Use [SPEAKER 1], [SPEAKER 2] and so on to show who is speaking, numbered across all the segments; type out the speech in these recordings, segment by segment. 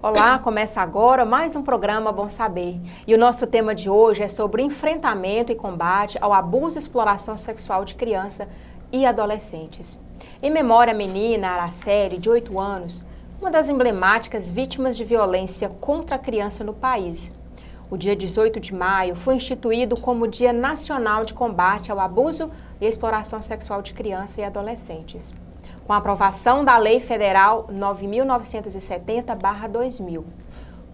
[SPEAKER 1] Olá, começa agora mais um programa Bom Saber. E o nosso tema de hoje é sobre enfrentamento e combate ao abuso e exploração sexual de crianças e adolescentes. Em memória à menina Araceli, de 8 anos, uma das emblemáticas vítimas de violência contra a criança no país. O dia 18 de maio foi instituído como Dia Nacional de Combate ao Abuso e Exploração Sexual de Crianças e Adolescentes, com a aprovação da Lei Federal 9.970/2000.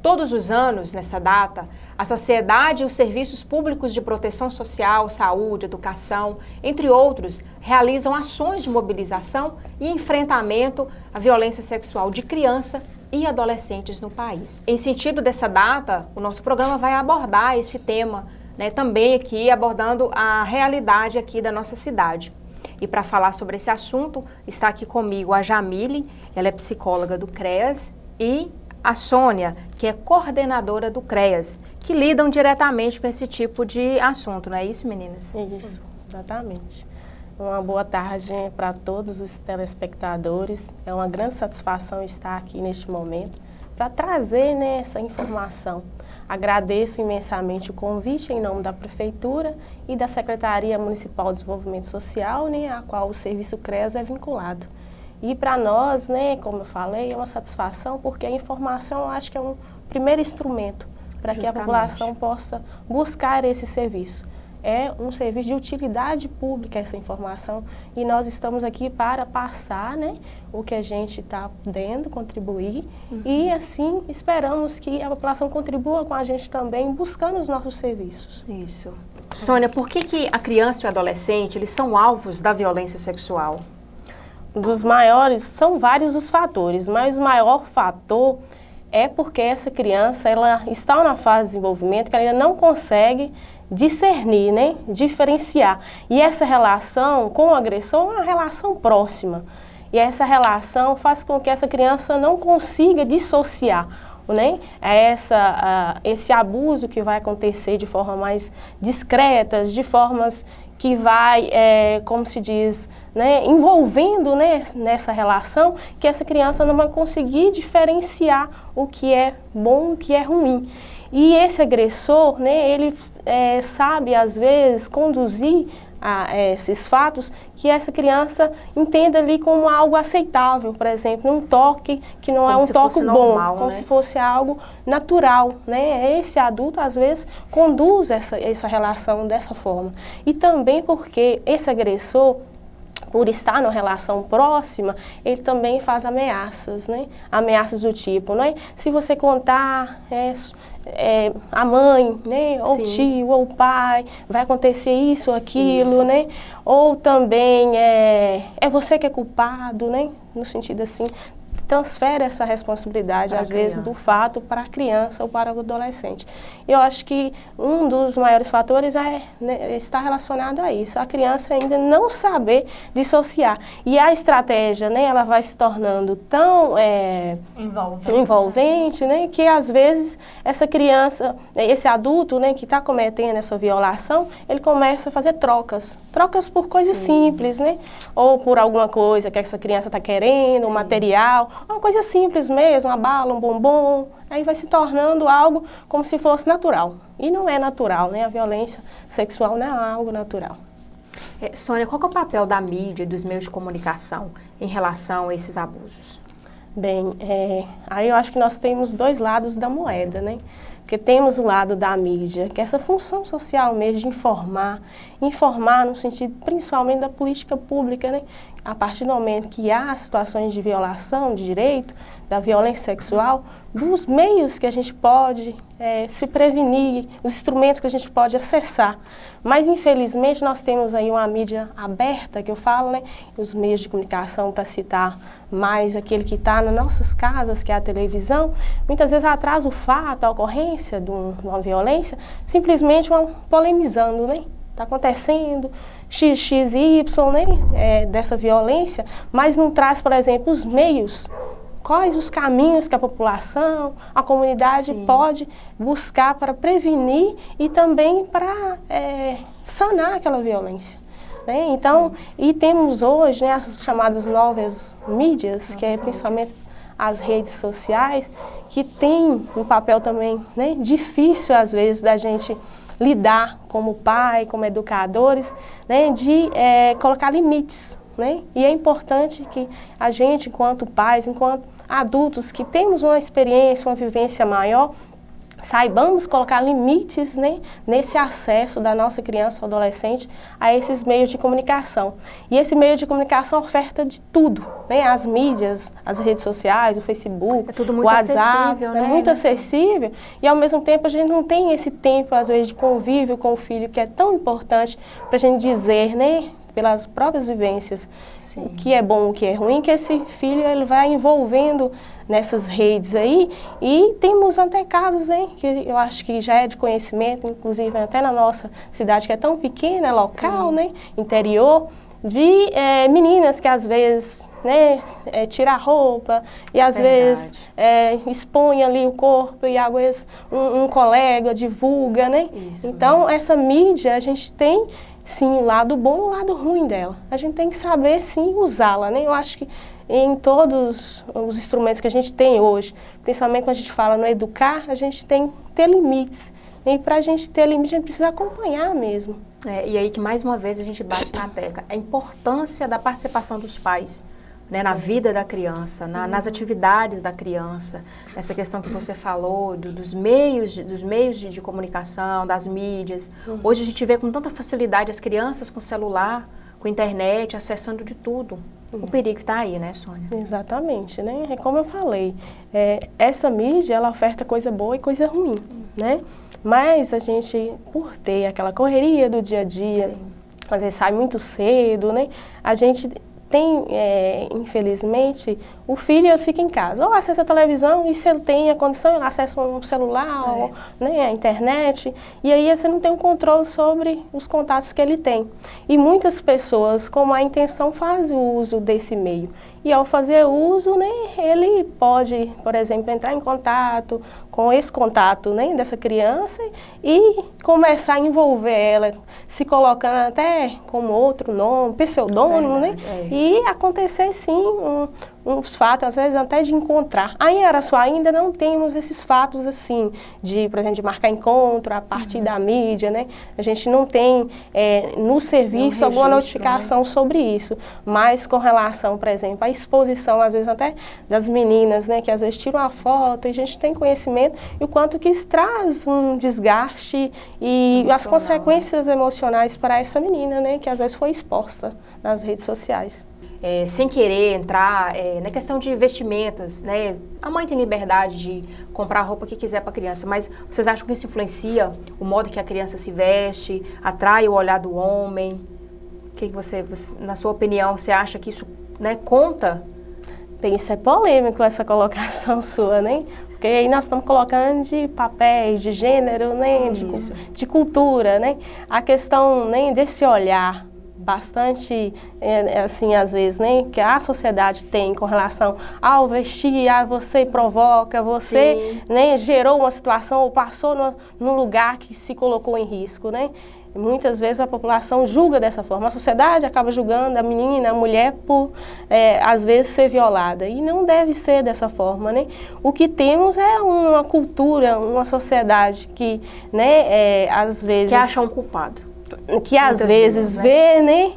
[SPEAKER 1] Todos os anos, nessa data, a sociedade e os serviços públicos de proteção social, saúde, educação, entre outros, realizam ações de mobilização e enfrentamento à violência sexual de criança e adolescentes no país. Em sentido dessa data, o nosso programa vai abordar esse tema, também aqui abordando a realidade aqui da nossa cidade. E para falar sobre esse assunto, está aqui comigo a Jamile, ela é psicóloga do CREAS, e a Sônia, que é coordenadora do CREAS, que lidam diretamente com esse tipo de assunto, não é isso, meninas?
[SPEAKER 2] Isso, exatamente. Uma boa tarde para todos os telespectadores. É uma grande satisfação estar aqui neste momento para trazer essa informação. Agradeço imensamente o convite em nome da Prefeitura e da Secretaria Municipal de Desenvolvimento Social, a qual o Serviço CREAS é vinculado. E para nós, como eu falei, é uma satisfação porque a informação eu acho que é um primeiro instrumento para que a população possa buscar esse serviço. É um serviço de utilidade pública essa informação e nós estamos aqui para passar o que a gente está podendo contribuir e assim esperamos que a população contribua com a gente também buscando os nossos serviços.
[SPEAKER 1] Isso. Sônia, por que a criança e o adolescente eles são alvos da violência sexual?
[SPEAKER 2] Dos maiores, são vários os fatores, mas o maior fator é porque essa criança ela está na fase de desenvolvimento que ela ainda não consegue discernir, diferenciar. E essa relação com o agressor é uma relação próxima. E essa relação faz com que essa criança não consiga dissociar esse abuso que vai acontecer de forma mais discreta, de formas que vai, como se diz, envolvendo nessa relação, que essa criança não vai conseguir diferenciar o que é bom e o que é ruim. E esse agressor, ele sabe, às vezes, conduzir a esses fatos que essa criança entenda ali como algo aceitável, por exemplo, um toque que não é um toque bom, como se fosse algo natural, Esse adulto, às vezes, conduz essa relação dessa forma. E também porque esse agressor, por estar numa relação próxima, ele também faz ameaças, Ameaças do tipo, se você contar a mãe, ou o tio, ou o pai, vai acontecer isso ou aquilo, Ou também é você que é culpado, No sentido assim, transfere essa responsabilidade, às vezes, do fato para a criança ou para o adolescente. Eu acho que um dos maiores fatores está relacionado a isso, a criança ainda não saber dissociar. E a estratégia, ela vai se tornando tão envolvente, que às vezes essa criança, esse adulto, que está cometendo essa violação, ele começa a fazer trocas por coisas simples, Ou por alguma coisa que essa criança está querendo, um material, uma coisa simples mesmo, uma bala, um bombom, aí vai se tornando algo como se fosse natural. E não é natural, A violência sexual não é algo natural.
[SPEAKER 1] Sônia, qual que é o papel da mídia e dos meios de comunicação em relação a esses abusos?
[SPEAKER 2] Bem, aí eu acho que nós temos dois lados da moeda, Porque temos o lado da mídia, que é essa função social mesmo de informar no sentido principalmente da política pública, A partir do momento que há situações de violação de direito, da violência sexual, dos meios que a gente pode se prevenir, os instrumentos que a gente pode acessar. Mas, infelizmente, nós temos aí uma mídia aberta, que eu falo, Os meios de comunicação, para citar mais aquele que está nas nossas casas, que é a televisão, muitas vezes atrasa o fato, a ocorrência de uma violência, simplesmente polemizando, Está acontecendo XY, dessa violência, mas não traz, por exemplo, os meios, quais os caminhos que a população, a comunidade pode buscar para prevenir e também para sanar aquela violência. Então, e temos hoje as chamadas novas mídias, que é principalmente as redes sociais, que tem um papel também, né, difícil às vezes da gente lidar como pai, como educadores, né, de colocar limites, né? E é importante que a gente, enquanto pais, enquanto adultos que temos uma experiência, uma vivência maior, saibamos colocar limites, né, nesse acesso da nossa criança ou adolescente a esses meios de comunicação. E esse meio de comunicação oferta de tudo, né, as mídias, as redes sociais, o Facebook,
[SPEAKER 1] é tudo muito
[SPEAKER 2] o WhatsApp,
[SPEAKER 1] acessível, né?
[SPEAKER 2] É muito acessível e ao mesmo tempo a gente não tem esse tempo, às vezes, de convívio com o filho, que é tão importante para a gente dizer, né, pelas próprias vivências, sim, o que é bom, o que é ruim, que esse filho ele vai envolvendo nessas redes aí. E temos até casos, hein, que eu acho que já é de conhecimento, inclusive até na nossa cidade, que é tão pequena, local, sim, né, interior, de meninas que às vezes, né, tira a roupa e às vezes expõe ali o corpo e às vezes um colega divulga, né? Isso, então, essa mídia, a gente tem sim o lado bom e o lado ruim dela. A gente tem que saber, sim, usá-la, né? Eu acho que em todos os instrumentos que a gente tem hoje, principalmente quando a gente fala no educar, a gente tem que ter limites. E para a gente ter limite, a gente precisa acompanhar mesmo.
[SPEAKER 1] E aí que mais uma vez a gente bate na tecla. A importância da participação dos pais, né, na vida da criança, nas atividades da criança, essa questão que você falou dos meios de comunicação, das mídias. Hoje a gente vê com tanta facilidade as crianças com celular, com internet, acessando de tudo. O perigo está aí, né, Sônia?
[SPEAKER 2] Exatamente, né? É como eu falei, essa mídia, ela oferta coisa boa e coisa ruim, né? Mas a gente, por ter aquela correria do dia a dia, sim, às vezes sai muito cedo, né? A gente tem, infelizmente, o filho fica em casa, ou acessa a televisão e se ele tem a condição, ele acessa um celular, ou, né, a internet, e aí você não tem um controle sobre os contatos que ele tem. E muitas pessoas, com má intenção, fazem o uso desse meio. E ao fazer uso, né, ele pode, por exemplo, entrar em contato com esse contato, né, dessa criança e começar a envolver ela, se colocando até como outro nome, pseudônimo, né? E acontecer sim uns fatos, às vezes até de encontrar. Aí em Araçuá ainda não temos esses fatos assim, de, por exemplo, de marcar encontro a partir da mídia, né? A gente não tem no serviço alguma notificação, né, sobre isso. Mas com relação, por exemplo, à exposição, às vezes até das meninas, né, que às vezes tiram a foto e a gente tem conhecimento e o quanto que isso traz um desgaste e as consequências emocionais para essa menina, né, que às vezes foi exposta nas redes sociais.
[SPEAKER 1] Sem querer entrar na questão de vestimentas, né? A mãe tem liberdade de comprar a roupa que quiser para a criança, mas vocês acham que isso influencia o modo que a criança se veste, atrai o olhar do homem? O que você, na sua opinião, você acha que isso, né, conta?
[SPEAKER 2] Bem, isso é polêmico, essa colocação sua, né? Porque aí nós estamos colocando de papéis, de gênero, né? De cultura, né? A questão, né, desse olhar bastante, assim, às vezes, né, que a sociedade tem com relação ao vestir, você provoca, você, né, gerou uma situação ou passou no lugar que se colocou em risco, né? Muitas vezes a população julga dessa forma, a sociedade acaba julgando a menina, a mulher por, às vezes, ser violada. E não deve ser dessa forma, né? O que temos é uma cultura, uma sociedade que, né, às vezes...
[SPEAKER 1] Que acha um culpado.
[SPEAKER 2] Que às vezes vê, né,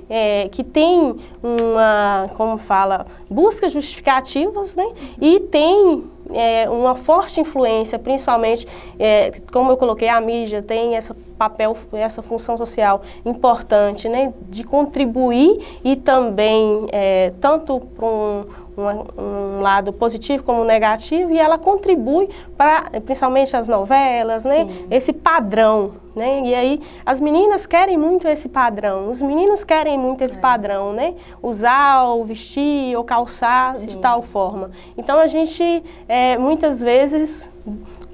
[SPEAKER 2] que tem uma, como fala, busca justificativas, né, e tem uma forte influência, principalmente, como eu coloquei, a mídia tem esse papel, essa função social importante, né, de contribuir e também, tanto para um lado positivo como negativo, e ela contribui para, principalmente as novelas, né, esse padrão, né, e aí as meninas querem muito esse padrão, os meninos querem muito esse padrão, né, usar ou vestir ou calçar de tal forma. Então a gente muitas vezes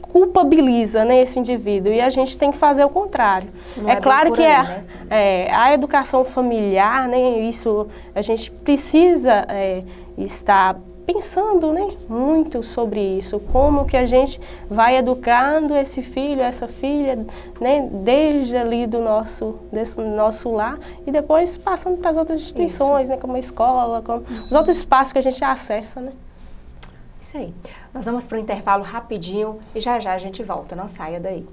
[SPEAKER 2] culpabiliza, né, esse indivíduo, e a gente tem que fazer o contrário. É claro que a educação familiar, né, isso a gente precisa estar pensando, né, muito sobre isso, como que a gente vai educando esse filho, essa filha, né, desde ali desse nosso lar e depois passando para as outras instituições, né, como a escola, como os outros espaços que a gente acessa, né.
[SPEAKER 1] Isso aí. Nós vamos para o intervalo rapidinho e já já a gente volta. Não saia daí.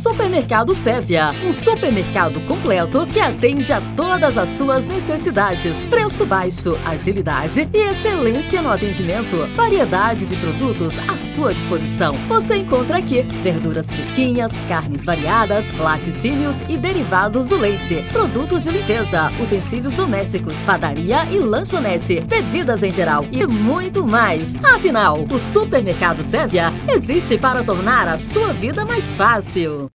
[SPEAKER 3] Supermercado Sévia, um supermercado completo que atende a todas as suas necessidades. Preço baixo, agilidade e excelência no atendimento. Variedade de produtos à sua disposição. Você encontra aqui verduras fresquinhas, carnes variadas, laticínios e derivados do leite, produtos de limpeza, utensílios domésticos, padaria e lanchonete, bebidas em geral e muito mais. Afinal, o Supermercado Sévia existe para tornar a sua vida mais fácil.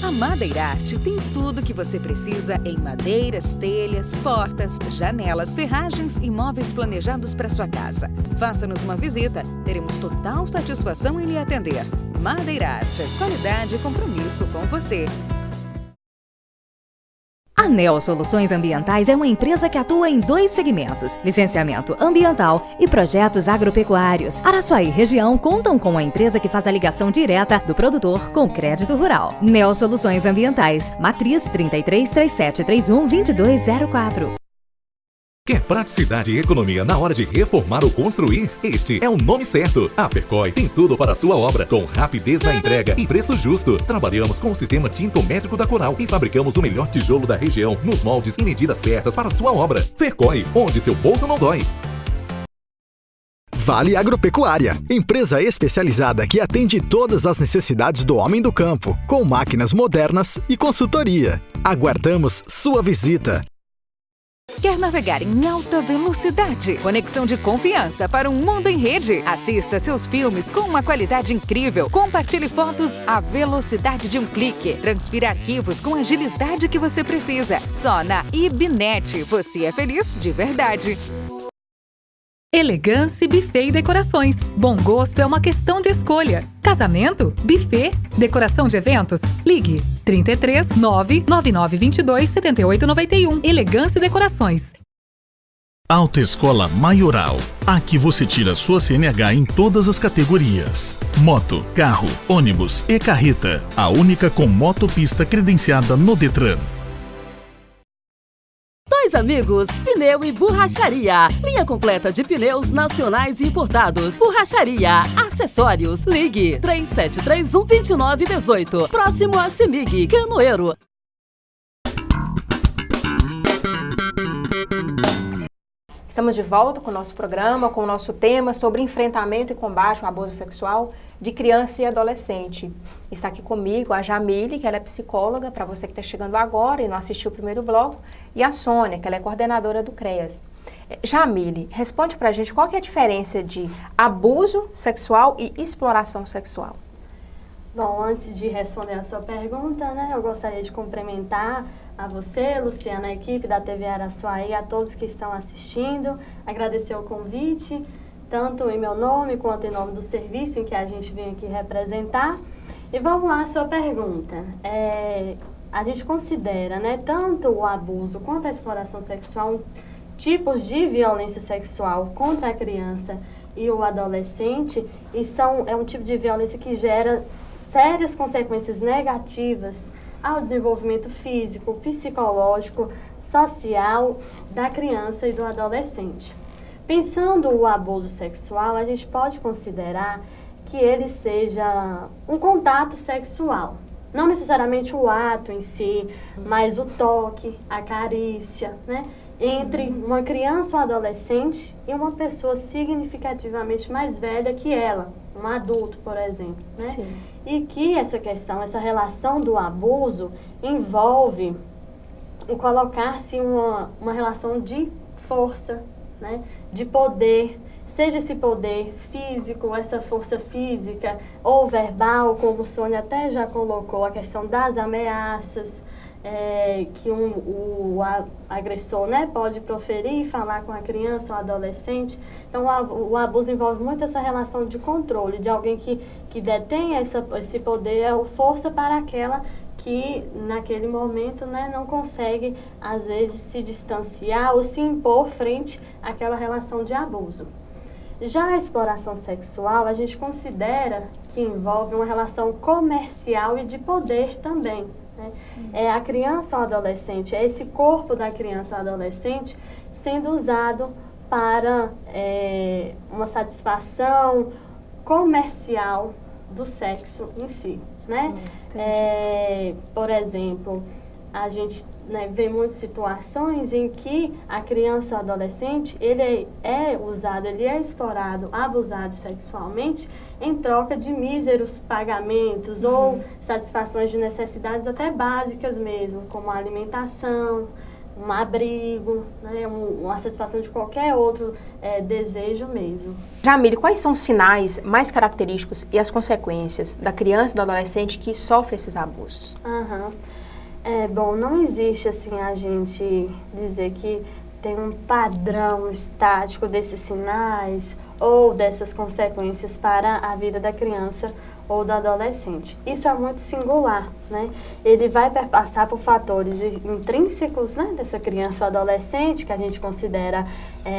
[SPEAKER 4] A Madeirarte tem tudo que você precisa em madeiras, telhas, portas, janelas, ferragens e móveis planejados para sua casa. Faça-nos uma visita, teremos total satisfação em lhe atender. Madeirarte, qualidade e compromisso com você.
[SPEAKER 3] A Neo Soluções Ambientais é uma empresa que atua em 2 segmentos: licenciamento ambiental e projetos agropecuários. Araçuaí e região contam com a empresa que faz a ligação direta do produtor com o crédito rural. Neo Soluções Ambientais, matriz 3337312204.
[SPEAKER 5] Quer praticidade e economia na hora de reformar ou construir? Este é o nome certo. A Fercoy tem tudo para a sua obra, com rapidez na entrega e preço justo. Trabalhamos com o sistema tintométrico da Coral e fabricamos o melhor tijolo da região, nos moldes e medidas certas para a sua obra. Fercoy, onde seu bolso não dói.
[SPEAKER 6] Vale Agropecuária, empresa especializada que atende todas as necessidades do homem do campo, com máquinas modernas e consultoria. Aguardamos sua visita.
[SPEAKER 4] Quer navegar em alta velocidade? Conexão de confiança para um mundo em rede. Assista seus filmes com uma qualidade incrível. Compartilhe fotos à velocidade de um clique. Transfira arquivos com a agilidade que você precisa. Só na Ibnet você é feliz de verdade.
[SPEAKER 7] Elegância Buffet e Decorações. Bom gosto é uma questão de escolha. Casamento? Buffet? Decoração de eventos? Ligue 33 99922 7891. Elegância Decorações.
[SPEAKER 8] Autoescola Maioral. Aqui você tira sua CNH em todas as categorias: moto, carro, ônibus e carreta. A única com motopista credenciada no Detran.
[SPEAKER 3] Dois Amigos, Pneu e Borracharia. Linha completa de pneus nacionais e importados. Borracharia, acessórios. Ligue 3731-2918. Próximo a Semig, Canoeiro.
[SPEAKER 1] Estamos de volta com o nosso programa, com o nosso tema sobre enfrentamento e combate ao abuso sexual de criança e adolescente. Está aqui comigo a Jamile, que ela é psicóloga, para você que está chegando agora e não assistiu o primeiro bloco, e a Sônia, que ela é coordenadora do CREAS. Jamile, responde para a gente qual que é a diferença de abuso sexual e exploração sexual.
[SPEAKER 9] Bom, antes de responder a sua pergunta, eu gostaria de cumprimentar a você, Luciana, a equipe da TV Araçuaí, a todos que estão assistindo, agradecer o convite, tanto em meu nome quanto em nome do serviço em que a gente vem aqui representar. E vamos lá, a sua pergunta. A gente considera, tanto o abuso quanto a exploração sexual tipos de violência sexual contra a criança e o adolescente, e é um tipo de violência que gera sérias consequências negativas ao desenvolvimento físico, psicológico, social da criança e do adolescente. Pensando o abuso sexual, a gente pode considerar que ele seja um contato sexual. Não necessariamente o ato em si, mas o toque, a carícia, entre uma criança ou adolescente e uma pessoa significativamente mais velha que ela, um adulto, por exemplo,
[SPEAKER 1] Sim.
[SPEAKER 9] E que essa relação do abuso envolve o colocar-se uma relação de força, de poder, seja esse poder físico, essa força física ou verbal, como o Sônia até já colocou, a questão das ameaças, que o agressor pode proferir e falar com a criança ou adolescente. Então, o abuso envolve muito essa relação de controle, de alguém que detém esse poder, força para aquela que, naquele momento, não consegue, às vezes, se distanciar ou se impor frente àquela relação de abuso. Já a exploração sexual, a gente considera que envolve uma relação comercial e de poder também, né? É a criança ou adolescente, é esse corpo da criança ou adolescente sendo usado para uma satisfação comercial do sexo em si, né? Por exemplo, a gente vê muitas situações em que a criança ou adolescente, ele é explorado, abusado sexualmente em troca de míseros pagamentos ou satisfações de necessidades até básicas mesmo, como a alimentação, um abrigo, né, uma satisfação de qualquer outro desejo mesmo.
[SPEAKER 1] Jamile, quais são os sinais mais característicos e as consequências da criança e do adolescente que sofre esses abusos?
[SPEAKER 9] Bom, não existe assim a gente dizer que tem um padrão estático desses sinais ou dessas consequências para a vida da criança ou do adolescente. Isso é muito singular, né? Ele vai passar por fatores intrínsecos, né, dessa criança ou adolescente, que a gente considera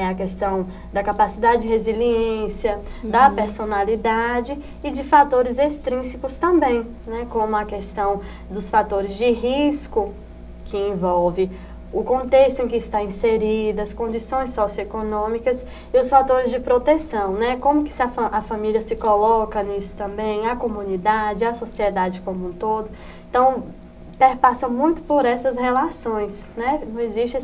[SPEAKER 9] a questão da capacidade de resiliência, da personalidade e de fatores extrínsecos também, né, como a questão dos fatores de risco, que envolve o contexto em que está inserida, as condições socioeconômicas e os fatores de proteção, né? Como que a família se coloca nisso também, a comunidade, a sociedade como um todo. Então, perpassa muito por essas relações, né? Não existe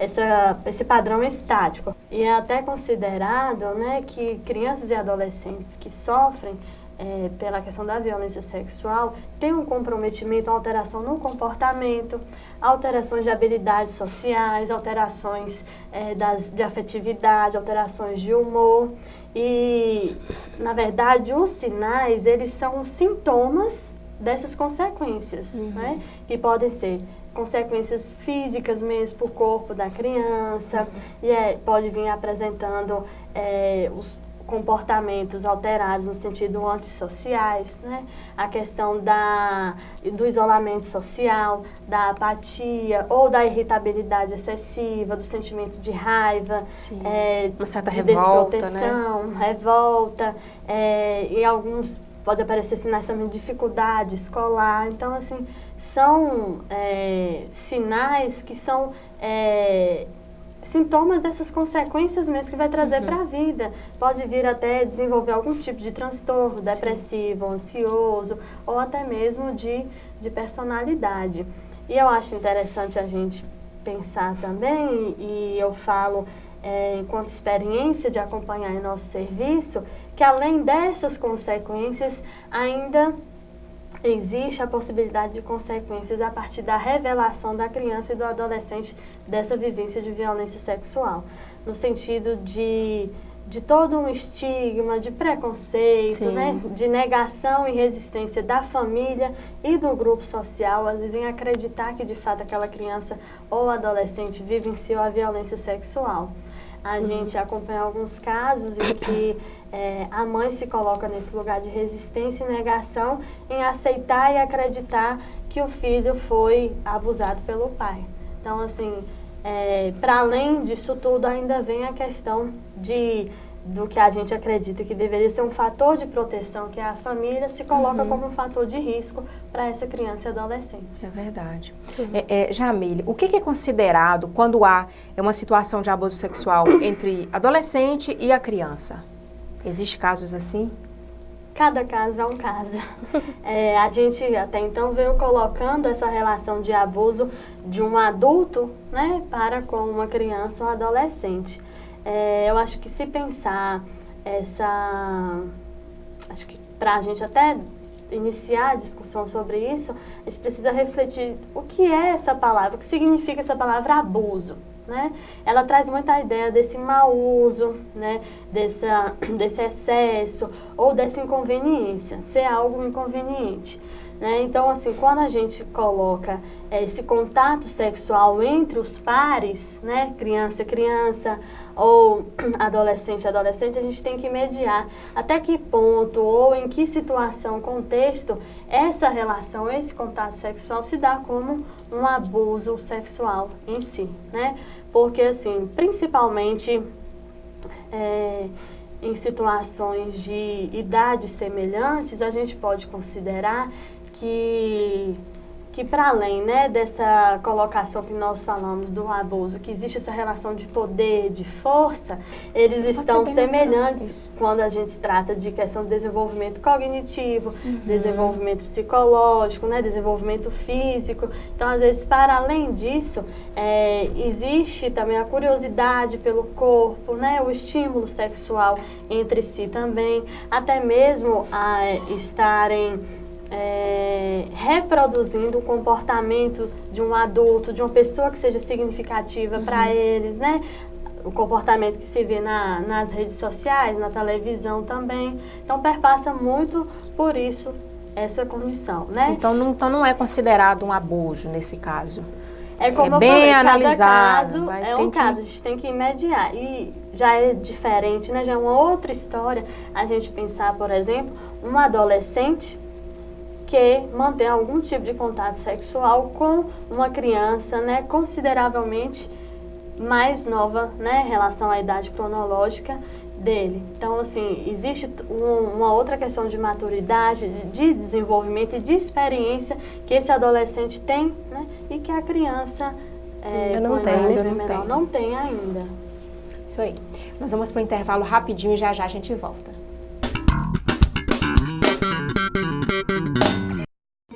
[SPEAKER 9] esse padrão estático. E é até considerado, né, que crianças e adolescentes que sofrem pela questão da violência sexual, tem um comprometimento, alteração no comportamento, alterações de habilidades sociais, alterações de afetividade, alterações de humor. E, na verdade, os sinais, eles são os sintomas dessas consequências, né? Que podem ser consequências físicas mesmo para o corpo da criança, e pode vir apresentando os comportamentos alterados no sentido antissociais, né? A questão do isolamento social, da apatia ou da irritabilidade excessiva, do sentimento de raiva,
[SPEAKER 1] uma certa
[SPEAKER 9] de
[SPEAKER 1] revolta,
[SPEAKER 9] desproteção,
[SPEAKER 1] né?
[SPEAKER 9] Revolta, e alguns pode aparecer sinais também de dificuldade escolar. Então, assim, são sinais que são sintomas dessas consequências mesmo que vai trazer para a vida. Pode vir até desenvolver algum tipo de transtorno depressivo, ansioso, ou até mesmo de personalidade. E eu acho interessante a gente pensar também, e eu falo enquanto experiência de acompanhar em nosso serviço, que além dessas consequências, ainda existe a possibilidade de consequências a partir da revelação da criança e do adolescente dessa vivência de violência sexual, no sentido de todo um estigma, de preconceito, né? De negação e resistência da família e do grupo social, às vezes em acreditar que de fato aquela criança ou adolescente vivenciou a violência sexual. A gente acompanha alguns casos em que a mãe se coloca nesse lugar de resistência e negação em aceitar e acreditar que o filho foi abusado pelo pai. Então, assim, para além disso tudo, ainda vem a questão do que a gente acredita que deveria ser um fator de proteção, que é a família, se coloca como um fator de risco para essa criança e adolescente.
[SPEAKER 1] É verdade. Jamile, o que é considerado quando há uma situação de abuso sexual entre adolescente e a criança? Existem casos assim?
[SPEAKER 9] Cada caso é um caso. A gente até então veio colocando essa relação de abuso de um adulto, né, para com uma criança ou adolescente. Eu acho que se pensar acho que para a gente até iniciar a discussão sobre isso, a gente precisa refletir o que é essa palavra, o que significa essa palavra abuso, né? Ela traz muita ideia desse mau uso, né? Desse excesso ou dessa inconveniência, ser algo inconveniente. Né? Então, assim, quando a gente coloca esse contato sexual entre os pares, né, criança ou adolescente, a gente tem que mediar até que ponto ou em que situação, contexto, essa relação, esse contato sexual se dá como um abuso sexual em si, né? Porque, assim, principalmente em situações de idades semelhantes, a gente pode considerar que que para além, né, dessa colocação que nós falamos do abuso, que existe essa relação de poder, de força, eles estão semelhantes quando a gente trata de questão de desenvolvimento cognitivo, desenvolvimento psicológico, né, desenvolvimento físico. Então, às vezes, para além disso, existe também a curiosidade pelo corpo, né, o estímulo sexual entre si também, até mesmo estarem reproduzindo o comportamento de um adulto, de uma pessoa que seja significativa para eles, né? O comportamento que se vê nas redes sociais, na televisão também. Então, perpassa muito por isso essa condição, né?
[SPEAKER 1] Então não é considerado um abuso nesse caso.
[SPEAKER 9] É como eu
[SPEAKER 1] bem
[SPEAKER 9] falei,
[SPEAKER 1] analisado,
[SPEAKER 9] cada caso é um caso, a gente tem que mediar. E já é diferente, né? Já é uma outra história a gente pensar, por exemplo, um adolescente que mantém algum tipo de contato sexual com uma criança, né, consideravelmente mais nova, né, em relação à idade cronológica dele. Então, assim, existe uma outra questão de maturidade, de desenvolvimento e de experiência que esse adolescente tem, né, e que a criança não tem ainda.
[SPEAKER 1] Isso aí. Nós vamos para o intervalo rapidinho e já a gente volta.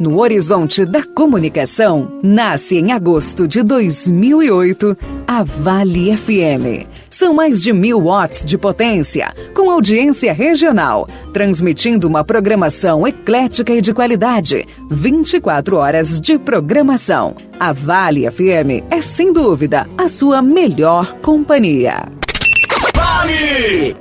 [SPEAKER 4] No horizonte da comunicação, nasce em agosto de 2008 a Vale FM. São mais de 1000 watts de potência, com audiência regional, transmitindo uma programação eclética e de qualidade. 24 horas de programação. A Vale FM é, sem dúvida, a sua melhor companhia.
[SPEAKER 10] Vale!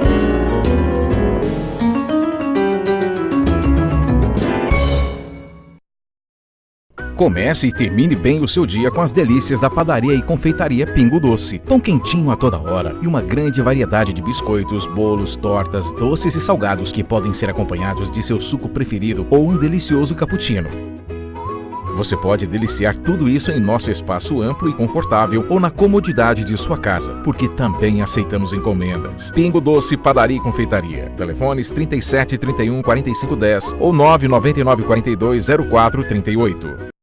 [SPEAKER 11] Comece e termine bem o seu dia com as delícias da padaria e confeitaria Pingo Doce. Pão quentinho a toda hora e uma grande variedade de biscoitos, bolos, tortas, doces e salgados que podem ser acompanhados de seu suco preferido ou um delicioso cappuccino. Você pode deliciar tudo isso em nosso espaço amplo e confortável ou na comodidade de sua casa, porque também aceitamos encomendas. Pingo Doce, Padaria e Confeitaria. Telefones 37 31 45 10 ou 999 42 04 38.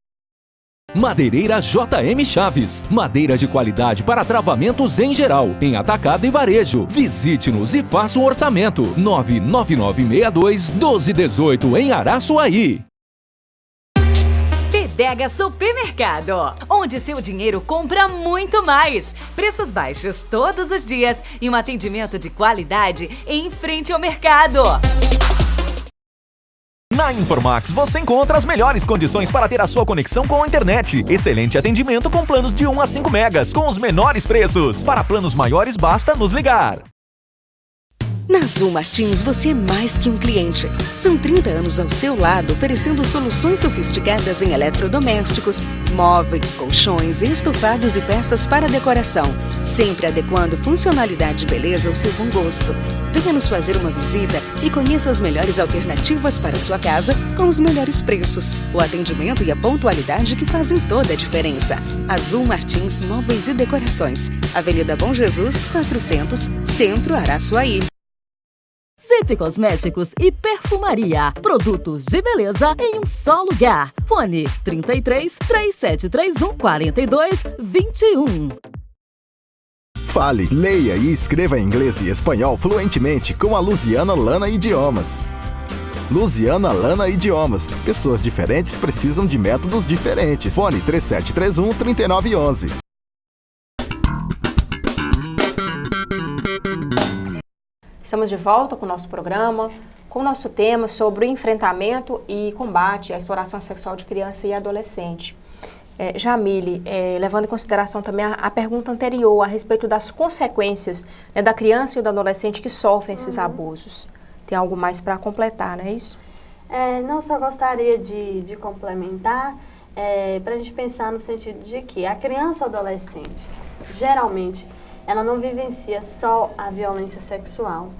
[SPEAKER 12] Madeireira JM Chaves. Madeira de qualidade para travamentos em geral, em atacado e varejo. Visite-nos e faça um orçamento. 99962-1218 em Araçuaí.
[SPEAKER 13] Pedega Supermercado, onde seu dinheiro compra muito mais. Preços baixos todos os dias e um atendimento de qualidade em frente ao mercado.
[SPEAKER 12] Na Informax você encontra as melhores condições para ter a sua conexão com a internet. Excelente atendimento com planos de 1 a 5 megas, com os menores preços. Para planos maiores basta nos ligar.
[SPEAKER 14] Na Azul Martins, você é mais que um cliente. São 30 anos ao seu lado, oferecendo soluções sofisticadas em eletrodomésticos, móveis, colchões, estofados e peças para decoração, sempre adequando funcionalidade e beleza ao seu bom gosto. Venha nos fazer uma visita e conheça as melhores alternativas para sua casa com os melhores preços, o atendimento e a pontualidade que fazem toda a diferença. Azul Martins Móveis e Decorações, Avenida Bom Jesus, 400, Centro, Araçuaí.
[SPEAKER 3] Zip Cosméticos e Perfumaria. Produtos de beleza em um só lugar. Fone 33 3731 4221.
[SPEAKER 6] Fale, leia e escreva inglês e espanhol fluentemente com a Luziana Lana Idiomas. Luziana Lana Idiomas. Pessoas diferentes precisam de métodos diferentes. Fone 3731-3911.
[SPEAKER 1] Estamos de volta com o nosso programa, com o nosso tema sobre o enfrentamento e combate à exploração sexual de criança e adolescente. Jamile, levando em consideração também a pergunta anterior a respeito das consequências, né, da criança e do adolescente que sofrem esses abusos. Tem algo mais para completar, não é isso?
[SPEAKER 9] Não, só gostaria de complementar, para a gente pensar no sentido de que a criança ou adolescente, geralmente, ela não vivencia só a violência sexual.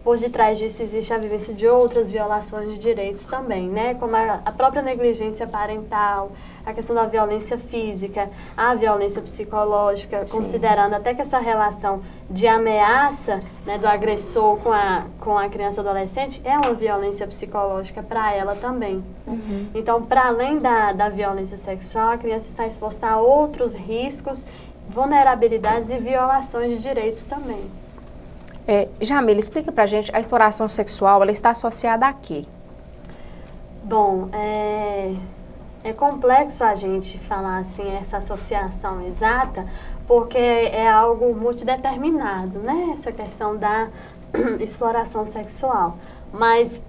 [SPEAKER 9] por detrás disso existe a vivência de outras violações de direitos também, né? Como a própria negligência parental, a questão da violência física, a violência psicológica, sim, considerando até que essa relação de ameaça, né, do agressor com a criança e adolescente é uma violência psicológica para ela também. Uhum. Então, para além da violência sexual, a criança está exposta a outros riscos, vulnerabilidades e violações de direitos também.
[SPEAKER 1] Jamila, explica pra gente, a exploração sexual, ela está associada a quê?
[SPEAKER 9] Bom, é complexo a gente falar assim, essa associação exata, porque é algo multideterminado, né? Essa questão da exploração sexual. Mas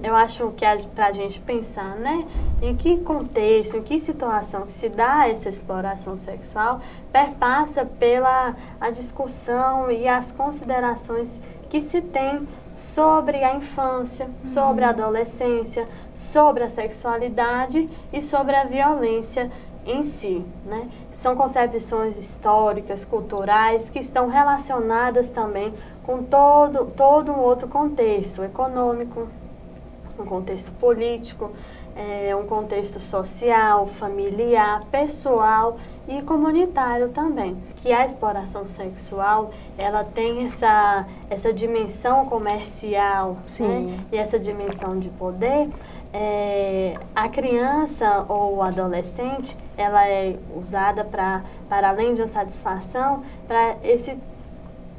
[SPEAKER 9] eu acho que para a gente pensar, né, em que contexto, em que situação que se dá essa exploração sexual, perpassa pela a discussão e as considerações que se tem sobre a infância, sobre a adolescência, sobre a sexualidade e sobre a violência em si, né? São concepções históricas, culturais, que estão relacionadas também com todo um outro contexto econômico, um contexto político, um contexto social, familiar, pessoal e comunitário também. Que a exploração sexual, ela tem essa dimensão comercial, né? E essa dimensão de poder. A criança ou o adolescente, ela é usada para além de uma satisfação, para esse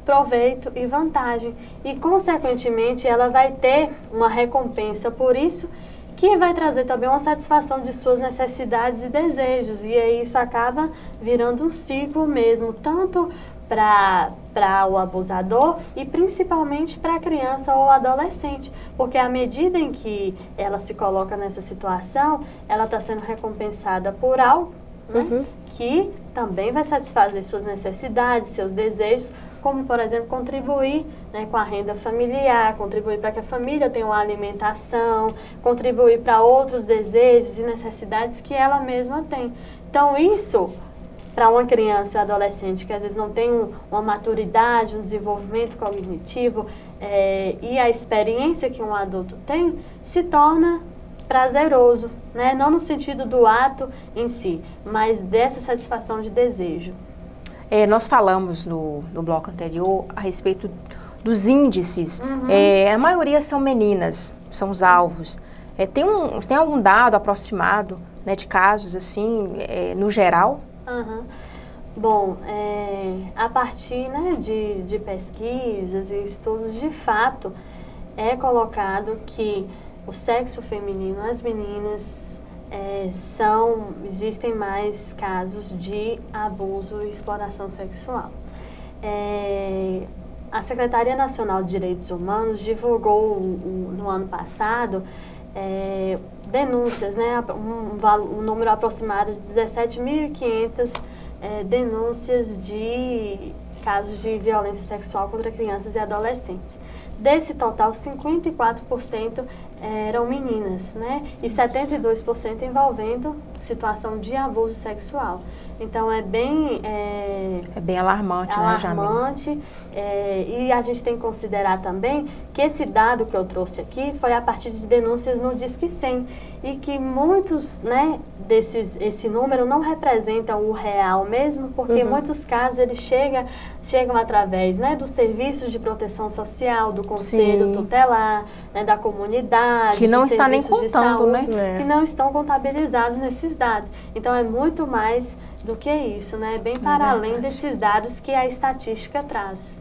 [SPEAKER 9] proveito e vantagem. E, consequentemente, ela vai ter uma recompensa por isso, que vai trazer também uma satisfação de suas necessidades e desejos. E aí isso acaba virando um ciclo mesmo, tanto para o abusador e principalmente para a criança ou adolescente. Porque à medida em que ela se coloca nessa situação, ela está sendo recompensada por algo, né, que também vai satisfazer suas necessidades, seus desejos, como, por exemplo, contribuir, né, com a renda familiar, contribuir para que a família tenha uma alimentação, contribuir para outros desejos e necessidades que ela mesma tem. Então, isso, para uma criança e adolescente que às vezes não tem uma maturidade, um desenvolvimento cognitivo e a experiência que um adulto tem, se torna prazeroso, né? Não no sentido do ato em si, mas dessa satisfação de desejo.
[SPEAKER 1] Nós falamos no bloco anterior a respeito dos índices. A maioria são meninas, são os alvos. Tem algum dado aproximado, né, de casos assim, no geral?
[SPEAKER 9] Bom, a partir, né, de pesquisas e estudos, de fato, é colocado que o sexo feminino, as meninas, existem mais casos de abuso e exploração sexual. A Secretaria Nacional de Direitos Humanos divulgou no ano passado denúncias, né, um número aproximado de 17.500 denúncias de casos de violência sexual contra crianças e adolescentes. Desse total, 54% eram meninas, né? E 72% envolvendo situação de abuso sexual. Então, é bem
[SPEAKER 1] alarmante, né, Jamila?
[SPEAKER 9] Alarmante. E a gente tem que considerar também que esse dado que eu trouxe aqui foi a partir de denúncias no Disque 100 e que muitos, né, esse número não representam o real mesmo, porque em muitos casos eles chegam através, né, dos serviços de proteção social, do conselho tutelar, né, da comunidade,
[SPEAKER 1] que não está nem contando,
[SPEAKER 9] saúde,
[SPEAKER 1] né?
[SPEAKER 9] Que não estão contabilizados nesses dados. Então, é muito mais do que isso, né? Bem para além desses dados que a estatística traz.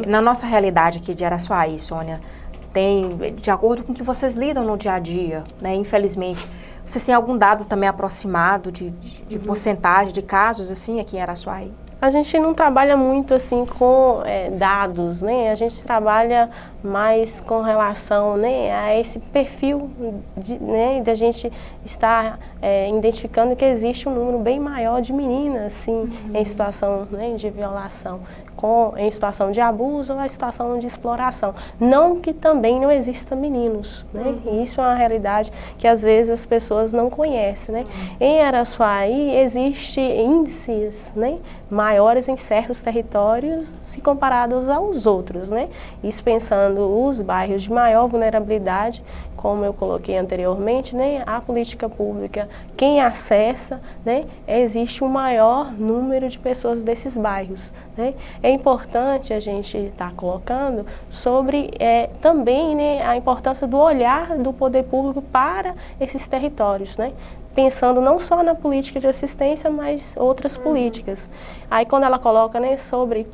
[SPEAKER 1] Na nossa realidade aqui de Araçuaí, Sônia, de acordo com o que vocês lidam no dia a dia, né? Infelizmente, vocês têm algum dado também aproximado de porcentagem de casos assim aqui em Araçuaí?
[SPEAKER 2] A gente não trabalha muito assim com dados, né? A gente trabalha mais com relação, né, a esse perfil da gente estar identificando que existe um número bem maior de meninas, sim, em situação, né, de violação. em situação de abuso ou em situação de exploração. Não que também não existam meninos, né? E isso é uma realidade que às vezes as pessoas não conhecem, né? Em Araçuaí existem índices, né, maiores em certos territórios se comparados aos outros, né? Isso pensando os bairros de maior vulnerabilidade, como eu coloquei anteriormente, né, a política pública, quem acessa, né, existe um maior número de pessoas desses bairros, né? É importante a gente estar colocando sobre também, né, a importância do olhar do poder público para esses territórios, né? Pensando não só na política de assistência, mas outras políticas. Aí quando ela coloca, né, sobre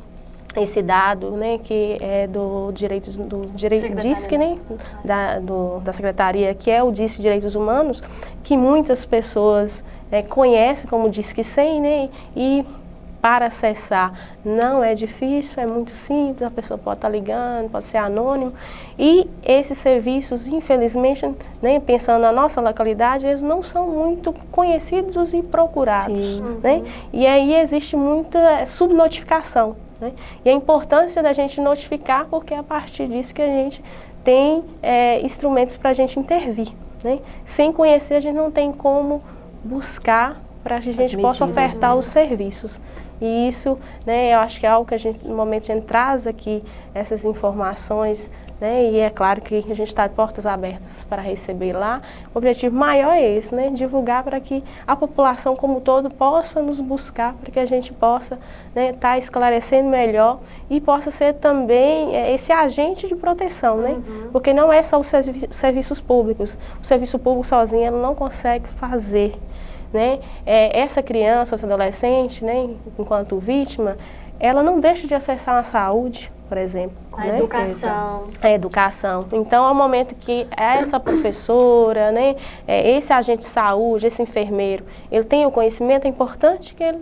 [SPEAKER 2] esse dado, né, que é do direito DISC, né, da Secretaria, que é o DISC de Direitos Humanos, que muitas pessoas conhecem como DISC 100, né, e para acessar não é difícil, é muito simples, a pessoa pode estar ligando, pode ser anônimo. E esses serviços, infelizmente, né, pensando na nossa localidade, eles não são muito conhecidos e procurados. Né? E aí existe muita subnotificação. Né? E a importância da gente notificar, porque é a partir disso que a gente tem instrumentos para a gente intervir. Né? Sem conhecer, a gente não tem como buscar para que a gente possa ofertar os serviços. E isso, né, eu acho que é algo que a gente, no momento, a gente traz aqui essas informações, né, e é claro que a gente está de portas abertas para receber lá. O objetivo maior é esse, né, divulgar para que a população como um todo possa nos buscar, para que a gente possa estar esclarecendo melhor e possa ser também esse agente de proteção, né, porque não é só os serviços públicos. O serviço público sozinho ele não consegue fazer. Né? Essa criança, essa adolescente, né, enquanto vítima, ela não deixa de acessar a saúde, por exemplo.
[SPEAKER 9] A educação.
[SPEAKER 2] A educação. Então, é o momento que essa professora, né, esse agente de saúde, esse enfermeiro, ele tem o conhecimento, é importante que ele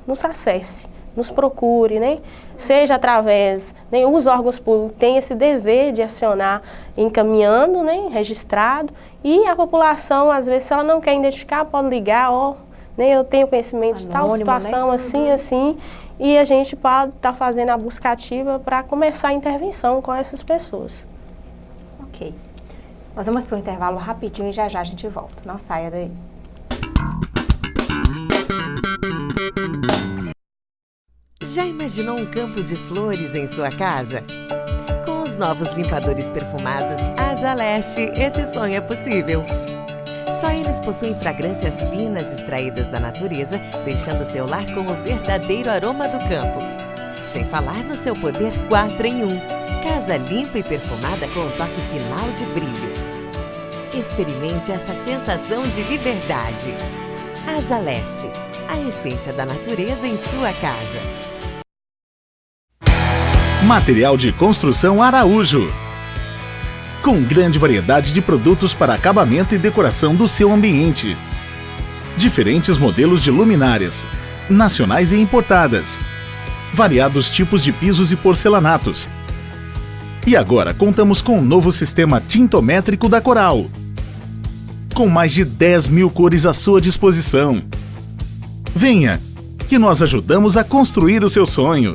[SPEAKER 2] nos acesse, nos procure, né? Seja através, né, os órgãos públicos têm esse dever de acionar encaminhando, né, registrado, e a população, às vezes, se ela não quer identificar, pode ligar, né, eu tenho conhecimento de tal situação, né? assim, e a gente pode estar fazendo a busca ativa para começar a intervenção com essas pessoas.
[SPEAKER 1] Ok. Nós vamos para o intervalo rapidinho e já a gente volta. Não saia daí.
[SPEAKER 15] Já imaginou um campo de flores em sua casa? Com os novos limpadores perfumados Asa Leste, esse sonho é possível. Só eles possuem fragrâncias finas extraídas da natureza, deixando seu lar com o verdadeiro aroma do campo. Sem falar no seu poder 4 em 1. Casa limpa e perfumada com um toque final de brilho. Experimente essa sensação de liberdade. Asa Leste, a essência da natureza em sua casa.
[SPEAKER 8] Material de construção Araújo. Com grande variedade de produtos para acabamento e decoração do seu ambiente. Diferentes modelos de luminárias, nacionais e importadas. Variados tipos de pisos e porcelanatos. E agora contamos com um novo sistema tintométrico da Coral. Com mais de 10 mil cores à sua disposição. Venha, que nós ajudamos a construir o seu sonho.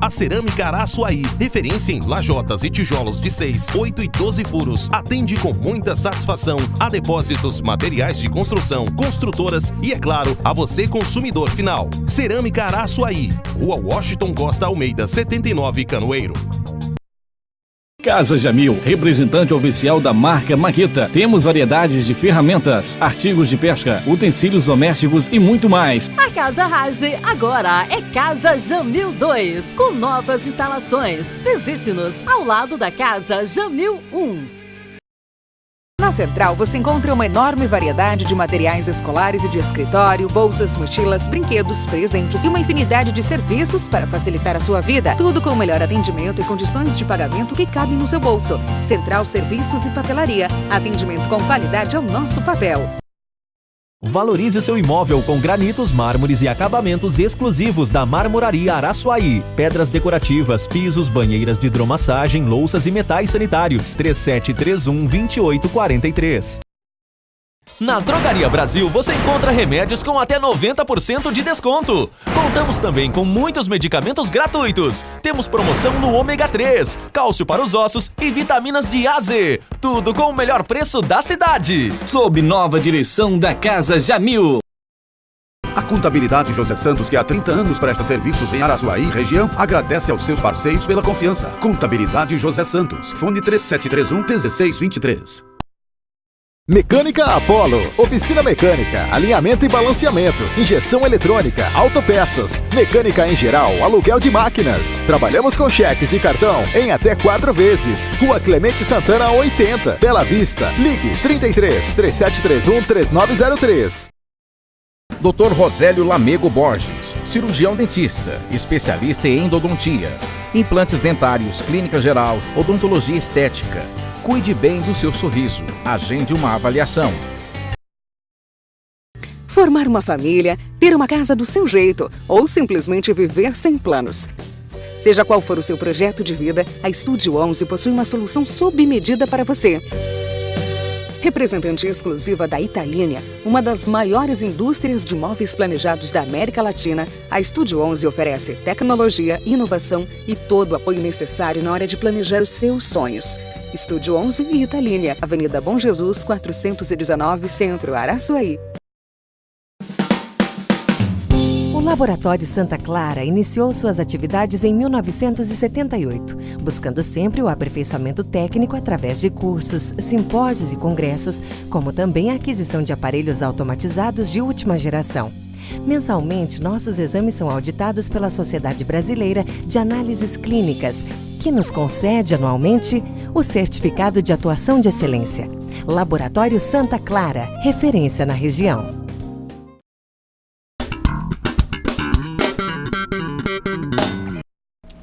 [SPEAKER 10] A Cerâmica Araçuaí, referência em lajotas e tijolos de 6, 8 e 12 furos, atende com muita satisfação a depósitos, materiais de construção, construtoras e, é claro, a você consumidor final. Cerâmica Araçuaí, Rua Washington Costa Almeida, 79, Canoeiro.
[SPEAKER 16] Casa Jamil, representante oficial da marca Maqueta. Temos variedades de ferramentas, artigos de pesca, utensílios domésticos e muito mais.
[SPEAKER 3] A Casa Rage agora é Casa Jamil 2, com novas instalações. Visite-nos ao lado da Casa Jamil 1.
[SPEAKER 4] Na Central você encontra uma enorme variedade de materiais escolares e de escritório, bolsas, mochilas, brinquedos, presentes e uma infinidade de serviços para facilitar a sua vida. Tudo com o melhor atendimento e condições de pagamento que cabem no seu bolso. Central Serviços e Papelaria. Atendimento com qualidade ao nosso papel.
[SPEAKER 12] Valorize o seu imóvel com granitos, mármores e acabamentos exclusivos da Marmoraria Araçuaí. Pedras decorativas, pisos, banheiras de hidromassagem, louças e metais sanitários. 3731-2843. Na Drogaria Brasil você encontra remédios com até 90% de desconto. Contamos também com muitos medicamentos gratuitos. Temos promoção no ômega 3, cálcio para os ossos e vitaminas de A a Z. Tudo com o melhor preço da cidade.
[SPEAKER 16] Sob nova direção da Casa Jamil.
[SPEAKER 17] A Contabilidade José Santos, que há 30 anos presta serviços em Araçuaí, região, agradece aos seus parceiros pela confiança. Contabilidade José Santos. Fone 3731-1623.
[SPEAKER 6] Mecânica Apollo, oficina mecânica, alinhamento e balanceamento, injeção eletrônica, autopeças, mecânica em geral, aluguel de máquinas. Trabalhamos com cheques e cartão em até 4 vezes. Rua Clemente Santana 80, Bela Vista. Ligue 33 3731 3903.
[SPEAKER 11] Dr. Rosélio Lamego Borges, cirurgião dentista, especialista em endodontia, implantes dentários, clínica geral, odontologia estética. Cuide bem do seu sorriso. Agende uma avaliação.
[SPEAKER 4] Formar uma família, ter uma casa do seu jeito ou simplesmente viver sem planos. Seja qual for o seu projeto de vida, a Estúdio 11 possui uma solução sob medida para você. Representante exclusiva da Italínia, uma das maiores indústrias de móveis planejados da América Latina, a Estúdio 11 oferece tecnologia, inovação e todo o apoio necessário na hora de planejar os seus sonhos. Estúdio 11 e Italínia, Avenida Bom Jesus, 419, Centro, Araçuaí.
[SPEAKER 15] O Laboratório Santa Clara iniciou suas atividades em 1978, buscando sempre o aperfeiçoamento técnico através de cursos, simpósios e congressos, como também a aquisição de aparelhos automatizados de última geração. Mensalmente, nossos exames são auditados pela Sociedade Brasileira de Análises Clínicas, que nos concede anualmente o Certificado de Atuação de Excelência. Laboratório Santa Clara, referência na região.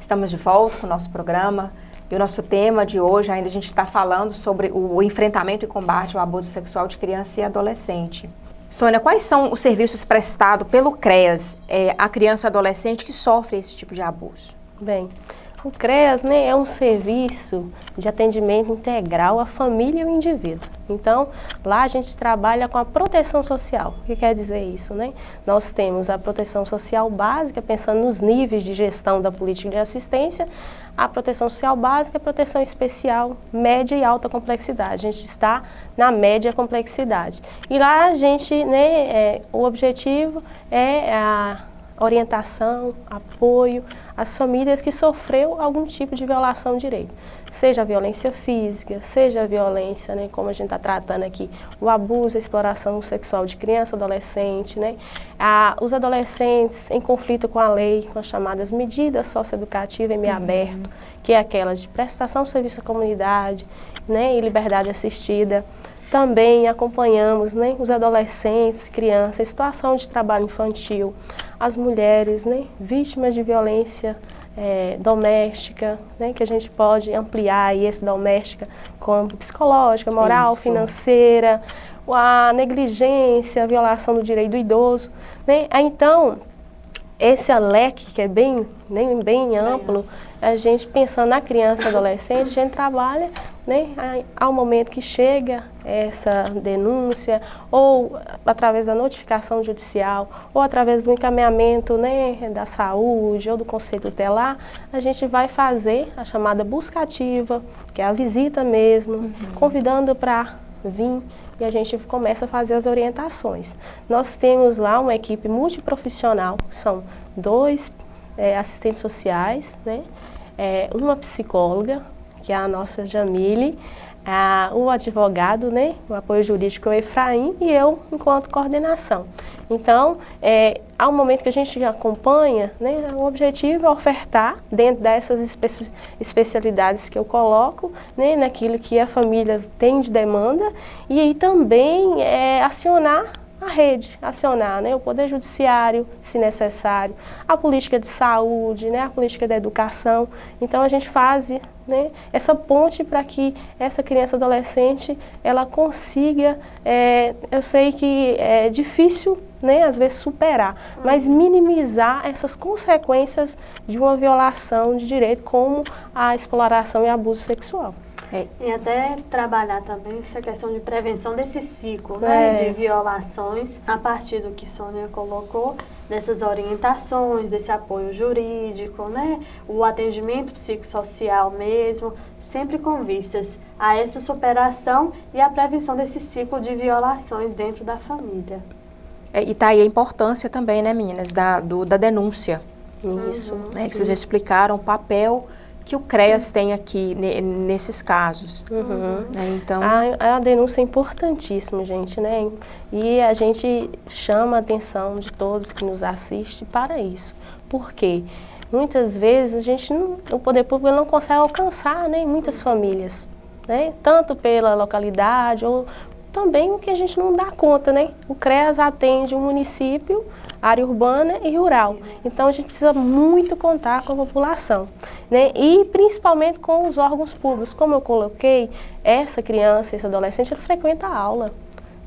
[SPEAKER 1] Estamos de volta com o nosso programa e o nosso tema de hoje, ainda a gente está falando sobre o enfrentamento e combate ao abuso sexual de criança e adolescente. Sônia, quais são os serviços prestados pelo CREAS à criança e adolescente que sofre esse tipo de abuso?
[SPEAKER 2] Bem, o CREAS, né, é um serviço de atendimento integral à família e ao indivíduo. Então, lá a gente trabalha com a proteção social. O que quer dizer isso, né? Nós temos a proteção social básica, pensando nos níveis de gestão da política de assistência, a proteção social básica e a proteção especial, média e alta complexidade. A gente está na média complexidade. E lá a gente, né, o objetivo é a orientação, apoio às famílias que sofreu algum tipo de violação de direito. Seja a violência física, seja a violência, né, como a gente está tratando aqui, o abuso, a exploração sexual de criança, adolescente, né, os adolescentes em conflito com a lei, com as chamadas medidas socioeducativas em meio aberto, que é aquelas de prestação de serviço à comunidade, né, e liberdade assistida. Também acompanhamos, né, os adolescentes, crianças em situação de trabalho infantil, as mulheres, né, vítimas de violência doméstica, né, que a gente pode ampliar aí esse doméstica como psicológica, moral, financeira, a negligência, a violação do direito do idoso, né? Então, esse leque que é bem amplo, a gente pensando na criança e adolescente, a gente trabalha, né, ao momento que chega essa denúncia, ou através da notificação judicial, ou através do encaminhamento, né, da saúde ou do conselho tutelar, a gente vai fazer a chamada busca ativa, que é a visita mesmo, convidando para vir, e a gente começa a fazer as orientações. Nós temos lá uma equipe multiprofissional, são 2 assistentes sociais, né? Uma psicóloga, que é a nossa Jamile, o advogado, né? O apoio jurídico é o Efraim e eu enquanto coordenação. Então, ao momento que a gente acompanha, né, o objetivo é ofertar dentro dessas especialidades que eu coloco, né, naquilo que a família tem de demanda, e aí também acionar a rede, acionar, né, o Poder Judiciário, se necessário, a política de saúde, né, a política da educação. Então a gente faz, né, essa ponte para que essa criança adolescente ela consiga, eu sei que é difícil, né, às vezes superar, mas minimizar essas consequências de uma violação de direito como a exploração e abuso sexual.
[SPEAKER 9] E até trabalhar também essa questão de prevenção desse ciclo, né, de violações, a partir do que Sônia colocou, dessas orientações, desse apoio jurídico, né, o atendimento psicossocial mesmo, sempre com vistas a essa superação e a prevenção desse ciclo de violações dentro da família.
[SPEAKER 1] E tá aí a importância também, né, meninas, da denúncia.
[SPEAKER 2] Isso.
[SPEAKER 1] Né, que vocês já explicaram o papel que o CREAS tem aqui nesses casos. Né, então...
[SPEAKER 2] A denúncia é importantíssima, gente, né? E a gente chama a atenção de todos que nos assistem para isso. Por quê? Muitas vezes o poder público não consegue alcançar, né, muitas famílias, né? Tanto pela localidade ou também o que a gente não dá conta, né? O CREAS atende o município, área urbana e rural. Então, a gente precisa muito contar com a população, né? E principalmente com os órgãos públicos. Como eu coloquei, essa criança, esse adolescente, ele frequenta a aula,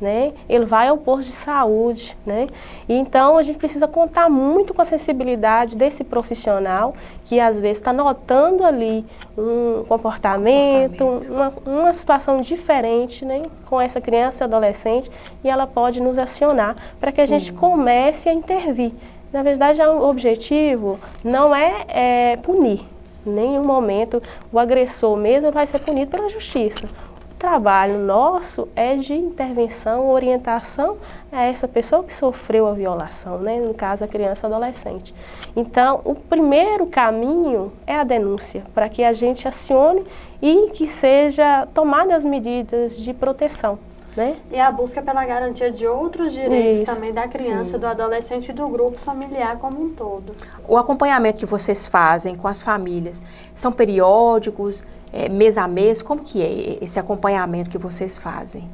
[SPEAKER 2] né? Ele vai ao posto de saúde, né? E então, a gente precisa contar muito com a sensibilidade desse profissional que, às vezes, está notando ali um comportamento. Uma situação diferente, né, com essa criança e adolescente, e ela pode nos acionar para que a gente comece a intervir. Na verdade, o objetivo não é punir. Em nenhum momento o agressor mesmo vai ser punido pela justiça. O trabalho nosso é de intervenção, orientação a essa pessoa que sofreu a violação, né? No caso, a criança e adolescente. Então, o primeiro caminho é a denúncia, para que a gente acione e que seja tomadas as medidas de proteção, né?
[SPEAKER 9] E a busca pela garantia de outros direitos também da criança, do adolescente e do grupo familiar como um todo.
[SPEAKER 1] O acompanhamento que vocês fazem com as famílias são periódicos, mês a mês? Como que é esse acompanhamento que vocês fazem?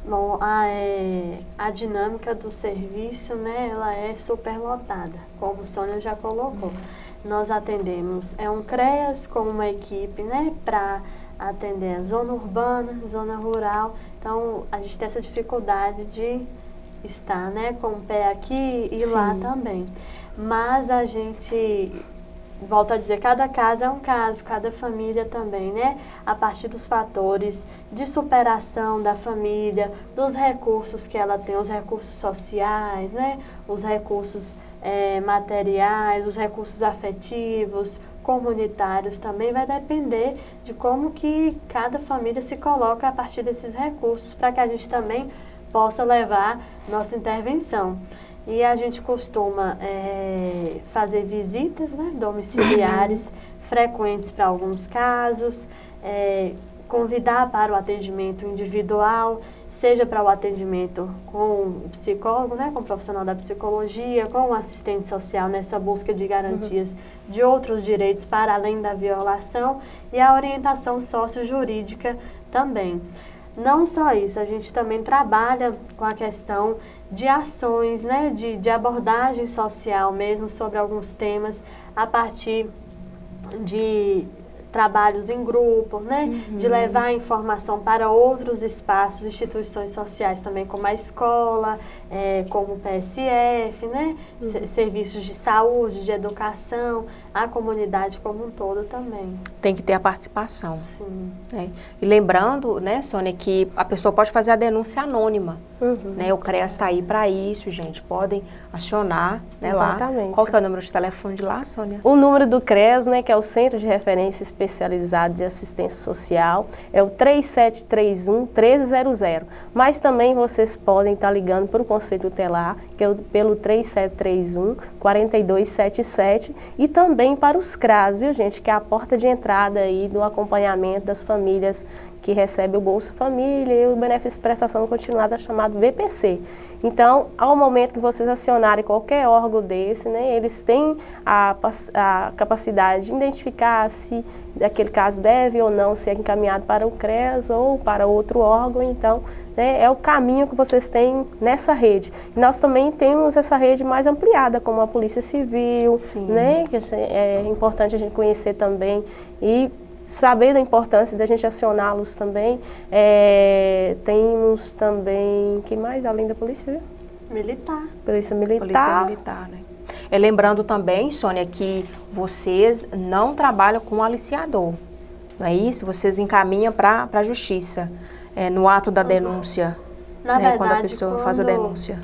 [SPEAKER 9] Bom, a dinâmica do serviço, né, ela é superlotada, como a Sônia já colocou. Nós atendemos, um CREAS com uma equipe, né, para atender a zona urbana, zona rural. Então, a gente tem essa dificuldade de estar, né, com o pé aqui e lá também. Mas a gente, volto a dizer, cada caso é um caso, cada família também, né? A partir dos fatores de superação da família, dos recursos que ela tem, os recursos sociais, né? Os recursos materiais, os recursos afetivos, comunitários também, vai depender de como que cada família se coloca a partir desses recursos, para que a gente também possa levar nossa intervenção. E a gente costuma fazer visitas, né, domiciliares frequentes para alguns casos, convidar para o atendimento individual, seja para o atendimento com o psicólogo, né, com o profissional da psicologia, com o assistente social nessa busca de garantias de outros direitos para além da violação, e a orientação sociojurídica também. Não só isso, a gente também trabalha com a questão de ações, né, de abordagem social mesmo sobre alguns temas, a partir de trabalhos em grupo, né, de levar a informação para outros espaços, instituições sociais também, como a escola, como o PSF, né, serviços de saúde, de educação, a comunidade como um todo também.
[SPEAKER 1] Tem que ter a participação.
[SPEAKER 9] Sim.
[SPEAKER 1] Né? E lembrando, né, Sônia, que a pessoa pode fazer a denúncia anônima. Né? O CREAS está aí para isso, gente. Podem acionar, né, lá. Qual que é o número de telefone de lá, Sônia?
[SPEAKER 2] O número do CREAS, né, que é o Centro de Referência Especializado de Assistência Social, é o 3731-1300. Mas também vocês podem estar ligando para o Conselho Tutelar, que é pelo 3731-4277, e também para os CRAS, viu, gente, que é a porta de entrada aí do acompanhamento das famílias que recebem o Bolsa Família e o benefício de prestação continuada chamado BPC. Então, ao momento que vocês acionarem qualquer órgão desse, né, eles têm a capacidade de identificar se aquele caso deve ou não ser encaminhado para o CREAS ou para outro órgão. Então, né, é o caminho que vocês têm nessa rede. E nós também temos essa rede mais ampliada, como a Polícia Civil, né, que é importante a gente conhecer também e saber da importância da gente acioná-los também. Temos também, que mais além da Polícia
[SPEAKER 9] Militar.
[SPEAKER 2] Polícia Militar.
[SPEAKER 1] Polícia Militar, né? Lembrando também, Sônia, que vocês não trabalham com aliciador. não é isso? Vocês encaminham para a justiça, no ato da denúncia,
[SPEAKER 9] Na verdade,
[SPEAKER 1] quando a pessoa faz a denúncia.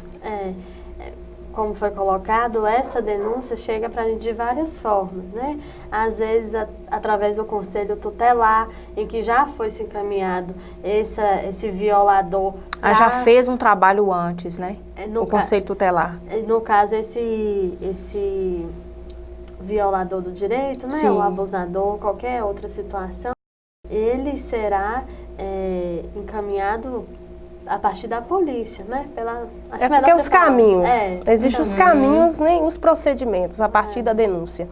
[SPEAKER 9] Como foi colocado, essa denúncia chega para a gente de várias formas, né? Às vezes, através do conselho tutelar, em que já foi se encaminhado esse violador.
[SPEAKER 1] Já fez um trabalho antes, né? O conselho tutelar.
[SPEAKER 9] No caso, esse violador do direito, né?
[SPEAKER 1] Sim.
[SPEAKER 9] O abusador, qualquer outra situação, ele será encaminhado a partir da polícia, né?
[SPEAKER 2] Porque os caminhos, existem os caminhos, né? Os procedimentos a partir da denúncia.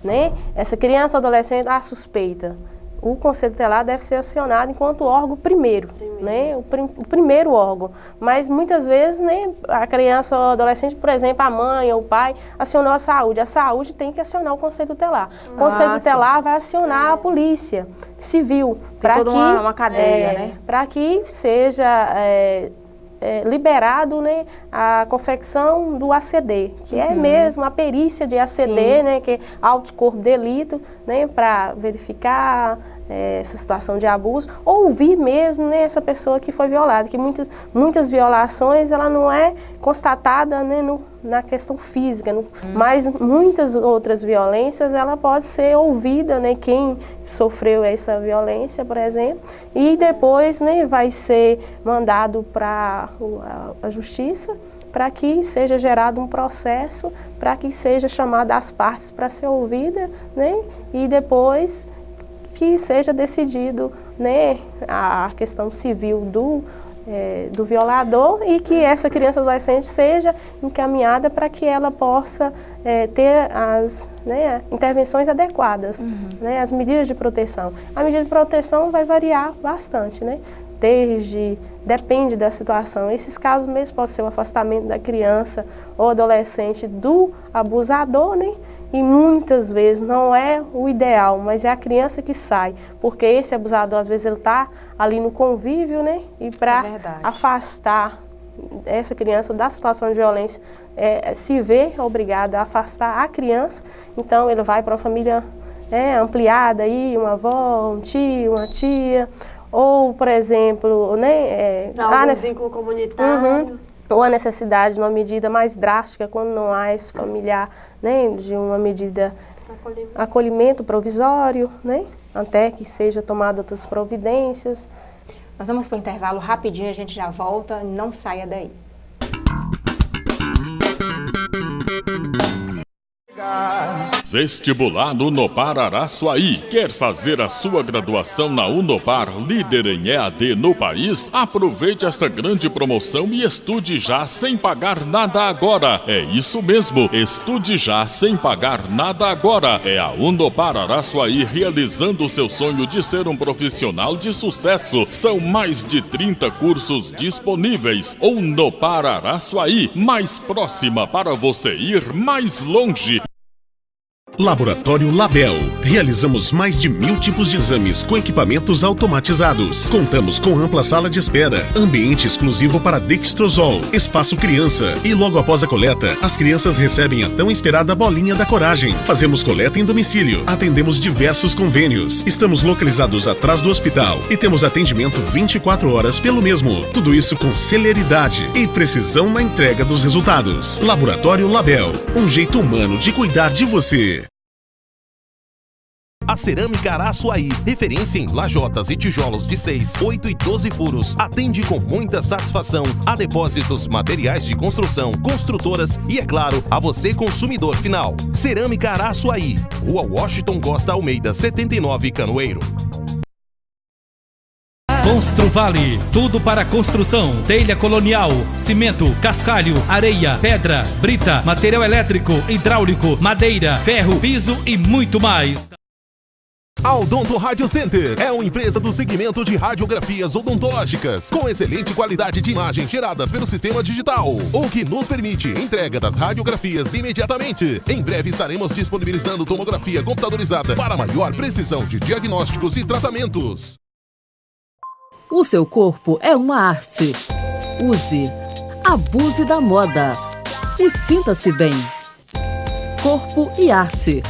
[SPEAKER 2] Né? Essa criança ou adolescente, a suspeita, o conselho tutelar deve ser acionado enquanto órgão primeiro. Né? O primeiro órgão. Mas muitas vezes, né, a criança ou adolescente, por exemplo, a mãe ou o pai acionou a saúde tem que acionar o conselho tutelar. O conselho tutelar vai acionar a polícia civil para que
[SPEAKER 1] uma cadeia, né?
[SPEAKER 2] Para que seja liberado, né, a confecção do ACD, que é mesmo a perícia de ACD, né, que é auto de corpo de delito, né, para verificar essa situação de abuso, ouvir mesmo, né, essa pessoa que foi violada, que muitas violações ela não é constatada, né, na questão física, mas muitas outras violências ela pode ser ouvida, né, quem sofreu essa violência, por exemplo, e depois, né, vai ser mandado para a justiça para que seja gerado um processo, para que seja chamada as partes para ser ouvida, né, e depois que seja decidido, né, a questão civil do violador e que essa criança ou adolescente seja encaminhada para que ela possa ter as intervenções adequadas, né, as medidas de proteção. A medida de proteção vai variar bastante, né? Depende da situação. Esses casos mesmo podem ser o afastamento da criança ou adolescente do abusador, né? E muitas vezes não é o ideal, mas é a criança que sai, porque esse abusador às vezes ele está ali no convívio, né? E para afastar essa criança da situação de violência, se vê obrigado a afastar a criança, então ele vai para uma família ampliada, aí, uma avó, um tio, uma tia, ou, por exemplo, né,
[SPEAKER 9] algum vínculo comunitário.
[SPEAKER 2] Ou a necessidade de uma medida mais drástica, quando não há esse familiar, né, de uma medida acolhimento provisório, né, até que seja tomada outras providências.
[SPEAKER 1] Nós vamos para o intervalo rapidinho, a gente já volta, não saia daí.
[SPEAKER 18] Vestibular Unopar Araçuaí. Quer fazer a sua graduação na Unopar, líder em EAD no país? Aproveite esta grande promoção e estude já sem pagar nada agora. É isso mesmo, estude já sem pagar nada agora. É a Unopar Araçuaí realizando o seu sonho de ser um profissional de sucesso. São mais de 30 cursos disponíveis. Unopar Araçuaí, mais próxima para você ir mais longe.
[SPEAKER 19] Laboratório Label. Realizamos mais de 1000 tipos de exames com equipamentos automatizados. Contamos com ampla sala de espera, ambiente exclusivo para Dextrosol, espaço criança. E logo após a coleta, as crianças recebem a tão esperada bolinha da coragem. Fazemos coleta em domicílio. Atendemos diversos convênios. Estamos localizados atrás do hospital e temos atendimento 24 horas pelo mesmo. Tudo isso com celeridade e precisão na entrega dos resultados. Laboratório Label. Um jeito humano de cuidar de você.
[SPEAKER 10] A Cerâmica Araçuaí, referência em lajotas e tijolos de 6, 8 e 12 furos, atende com muita satisfação a depósitos, materiais de construção, construtoras e, é claro, a você consumidor final. Cerâmica Araçuaí, Rua Washington Costa Almeida, 79, Canoeiro.
[SPEAKER 20] Construvale, tudo para construção, telha colonial, cimento, cascalho, areia, pedra, brita, material elétrico, hidráulico, madeira, ferro, piso e muito mais.
[SPEAKER 10] A Odonto Radio Center é uma empresa do segmento de radiografias odontológicas, com excelente qualidade de imagem geradas pelo sistema digital, o que nos permite entrega das radiografias imediatamente. Em breve estaremos disponibilizando tomografia computadorizada para maior precisão de diagnósticos e tratamentos.
[SPEAKER 3] O seu corpo é uma arte. Use, abuse da moda e sinta-se bem. Corpo e arte.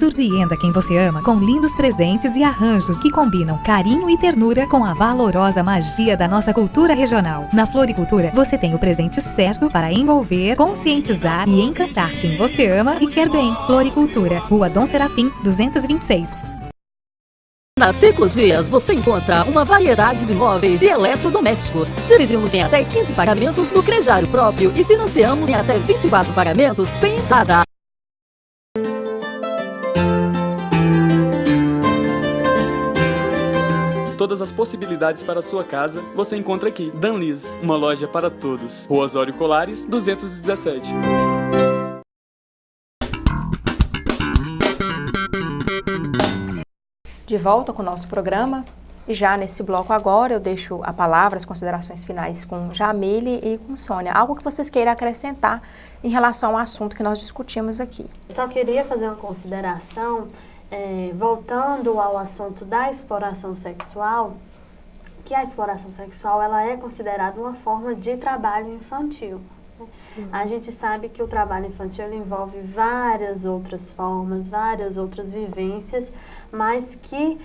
[SPEAKER 7] Surpreenda quem você ama com lindos presentes e arranjos que combinam carinho e ternura com a valorosa magia da nossa cultura regional. Na Floricultura, você tem o presente certo para envolver, conscientizar e encantar quem você ama e quer bem. Floricultura, Rua Dom Serafim, 226.
[SPEAKER 3] Na Ciclo Dias você encontra uma variedade de móveis e eletrodomésticos. Dividimos em até 15 pagamentos no crediário próprio e financiamos em até 24 pagamentos sem entrada.
[SPEAKER 21] Todas as possibilidades para a sua casa você encontra aqui. Danlis, uma loja para todos. Rua Osório Colares, 217.
[SPEAKER 1] De volta com o nosso programa. E já nesse bloco agora eu deixo a palavra, as considerações finais com Jamile e com Sônia. Algo que vocês queiram acrescentar em relação ao assunto que nós discutimos aqui.
[SPEAKER 9] Só queria fazer uma consideração. Voltando ao assunto da exploração sexual, que a exploração sexual ela é considerada uma forma de trabalho infantil. A gente sabe que o trabalho infantil ele envolve várias outras formas, várias outras vivências, mas que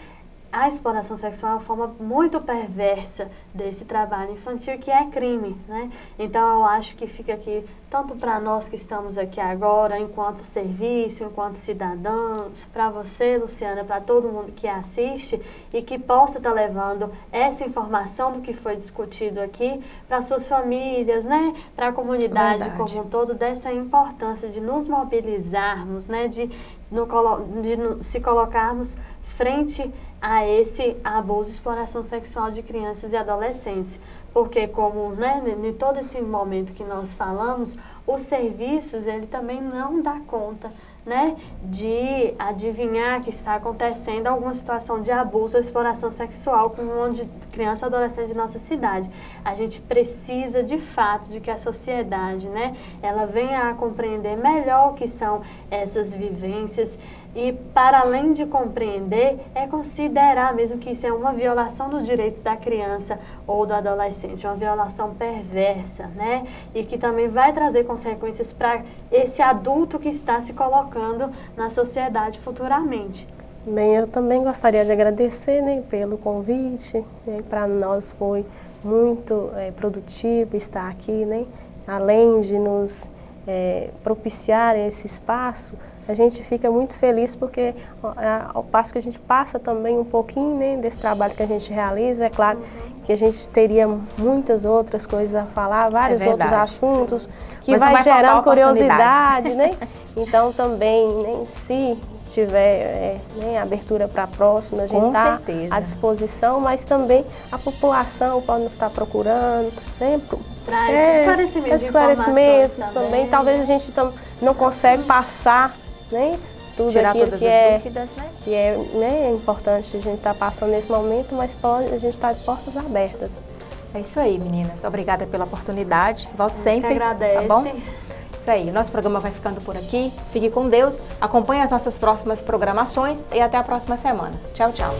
[SPEAKER 9] a exploração sexual é uma forma muito perversa desse trabalho infantil, que é crime, né? Então, eu acho que fica aqui, tanto para nós que estamos aqui agora, enquanto serviço, enquanto cidadãos, para você, Luciana, para todo mundo que assiste e que possa estar levando essa informação do que foi discutido aqui para suas famílias, né? Para a comunidade como um todo, dessa importância de nos mobilizarmos, né? De se colocarmos frente a esse abuso e exploração sexual de crianças e adolescentes. Porque como, né, em todo esse momento que nós falamos, os serviços, ele também não dá conta, né, de adivinhar que está acontecendo alguma situação de abuso ou exploração sexual com uma criança e adolescente de nossa cidade. A gente precisa, de fato, de que a sociedade, né, ela venha a compreender melhor o que são essas vivências e, para além de compreender, é considerar mesmo que isso é uma violação do direito da criança ou do adolescente, uma violação perversa, né, e que também vai trazer consequências para esse adulto que está se colocando na sociedade futuramente.
[SPEAKER 2] Bem, eu também gostaria de agradecer, né, pelo convite, né, para nós foi muito produtivo estar aqui, né, além de nos propiciar esse espaço, a gente fica muito feliz porque ao passo que a gente passa também um pouquinho, né, desse trabalho que a gente realiza, é claro que a gente teria muitas outras coisas a falar, vários outros assuntos que vai gerando curiosidade, né? Então também, né, se tiver abertura para a próxima, a gente está à disposição, mas também a população pode nos estar procurando, né?
[SPEAKER 9] Para esclarecimentos
[SPEAKER 2] também. Talvez a gente não consegue passar, né, tudo
[SPEAKER 1] tirar
[SPEAKER 2] aquilo
[SPEAKER 1] todas
[SPEAKER 2] que
[SPEAKER 1] as dúvidas, né?
[SPEAKER 2] Que é importante a gente estar passando nesse momento, mas a gente está de portas abertas.
[SPEAKER 1] É isso aí, meninas. Obrigada pela oportunidade. Volte sempre.
[SPEAKER 9] Que agradece.
[SPEAKER 1] Tá bom? Isso aí. Nosso programa vai ficando por aqui. Fique com Deus. Acompanhe as nossas próximas programações e até a próxima semana. Tchau, tchau.